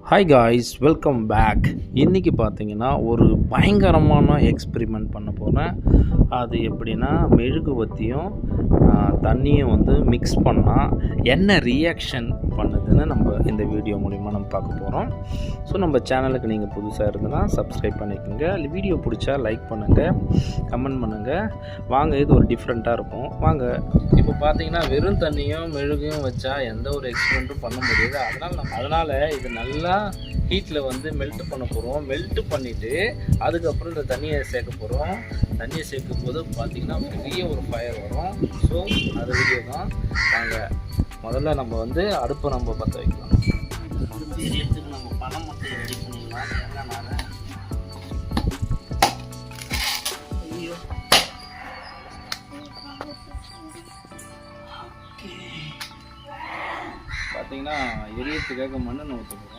Hi guys, welcome back. இன்றைக்கி பார்த்தீங்கன்னா ஒரு பயங்கரமான எக்ஸ்பெரிமெண்ட் பண்ண போகிறேன். அது எப்படின்னா, மெழுகுவர்த்தியும் தண்ணியும் வந்து மிக்ஸ் பண்ணால் என்ன ரியாக்ஷன் பண்ணுதுன்னு நம்ம இந்த வீடியோ மூலிமா நம்ம பார்க்க போகிறோம். ஸோ நம்ம சேனலுக்கு நீங்கள் புதுசாக இருந்ததுன்னா சப்ஸ்கிரைப் பண்ணிக்கோங்க. வீடியோ பிடிச்சா லைக் பண்ணுங்கள், கமெண்ட் பண்ணுங்கள். வாங்க, இது ஒரு டிஃப்ரெண்ட்டாக இருக்கும். வாங்க. இப்போ பார்த்தீங்கன்னா வெறும் தண்ணியும் மெழுகையும் வச்சா எந்த ஒரு எக்ஸ்பெரிமெண்ட்டும் பண்ண முடியாது. அதனால் இது நல்லா ஹீட்டில் வந்து மெல்ட் பண்ண போகிறோம். மெல்ட் பண்ணிவிட்டு அதுக்கப்புறம் இந்த தண்ணியை சேர்க்க போகிறோம். தண்ணியை சேர்க்கும் போது பார்த்திங்கன்னா பெரிய ஒரு ஃபயர் வரும். ஸோ அது வீடியோ தான். வாங்க, முதல்ல நம்ம வந்து அடுப்பை நம்ம பற்ற வைக்கலாம். எரியத்துக்கு நம்ம பணம் மட்டும் ரெடி பண்ணிக்கலாம். என்னன்னால பார்த்தீங்கன்னா எரியத்துக்காக மண்ணெண்ணெய் ஊற்ற போகிறோம்.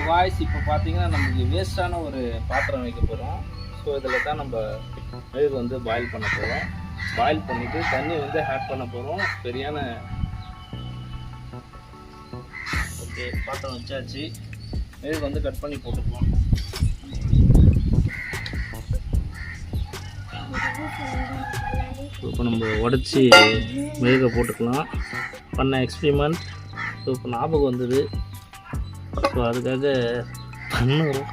வாய்ஸ் இப்போ பார்த்தீங்கன்னா நமக்கு வேஸ்ட்டான ஒரு பாத்திரம் வைக்க போகிறோம். ஸோ இதில் தான் நம்ம மெழுகு வந்து பாயில் பண்ண போகிறோம். பாயில் பண்ணிவிட்டு தண்ணி வந்து ஆட் பண்ண போகிறோம். சரியான ஓகே, பாத்திரம் வச்சாச்சு. மெழுகு வந்து கட் பண்ணி போட்டுக்கலாம். இப்போ நம்ம உடச்சி மெழுகை போட்டுக்கலாம். பண்ண எக்ஸ்பெரிமெண்ட் ஸோ இப்போ ஞாபகம் வந்தது. ஸோ அதுக்காக பண்ணுறோம்.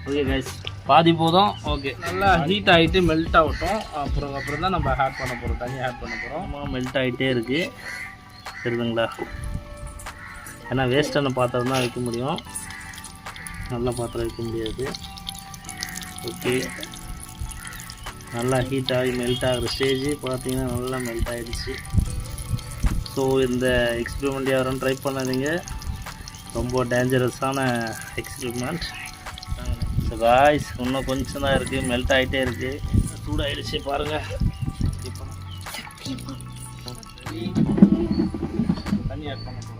ஓகே கைஸ், பாதி போதும். ஓகே, நல்லா ஹீட் ஆகிட்டு மெல்ட் ஆகட்டும். அப்புறம் தான் நம்ம ஆட் பண்ண போகிறோம். தண்ணி ஆட் பண்ண போகிறோம். மெல்ட் ஆகிட்டே இருக்குது, தெரியுதுங்களா? ஏன்னா வேஸ்ட்டான பாத்திரம் தான் வைக்க முடியும், நல்ல பாத்திரம் வைக்க முடியாது. ஓகே, நல்லா ஹீட் ஆகி மெல்ட் ஆகிற ஸ்டேஜ் பார்த்தீங்கன்னா நல்லா மெல்ட் ஆகிடுச்சு. ஸோ இந்த எக்ஸ்பெரிமெண்ட் யாரும் ட்ரை பண்ணாதீங்க, ரொம்ப டேஞ்சரஸான எக்ஸ்பெரிமெண்ட். ஸோ காய்ஸ், இன்னும் கொஞ்சம் தான் இருக்குது, மெல்ட் ஆகிட்டே இருக்குது. சூடாகிடுச்சு பாருங்கள். இப்போ தண்ணி ஆட் பண்ண போகிறோம்.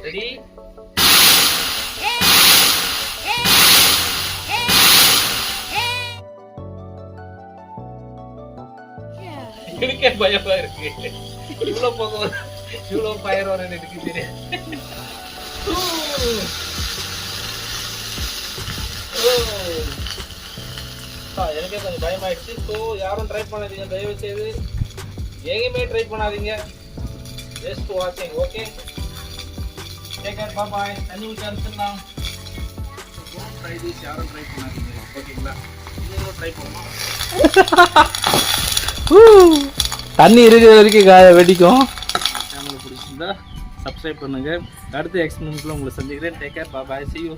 ரெடி? எனக்கே பயமா இருக்கு. இவ்வளோ போகும், இவ்வளோ ஃபயர் வரேன்னு எனக்கு தெரியும். எனக்கே கொஞ்சம் பயமாயிடுச்சு. ஸோ யாரும் ட்ரை பண்ணாதீங்க, தயவு செய்து எங்கேயுமே ட்ரை பண்ணாதீங்க. ஜஸ்ட் வாட்சிங். Okay, take care, bye bye. தண்ணி ஊற்றி அனுப்பிச்சிடலாம். ட்ரை திஸ், யாரும் ட்ரை பண்ணாதீங்க. ஓகேங்களா? நீங்களும் ட்ரை பண்ணலாம். தண்ணி இருக்கிற வரைக்கும் வெடிக்கும். சேனல் பிடிச்சிருந்தா சப்ஸ்கிரைப் பண்ணுங்கள். அடுத்த எக்ஸ்பெரிமெண்ட்டில் உங்களை சந்திக்கிறேன். Take care, bye bye. See you.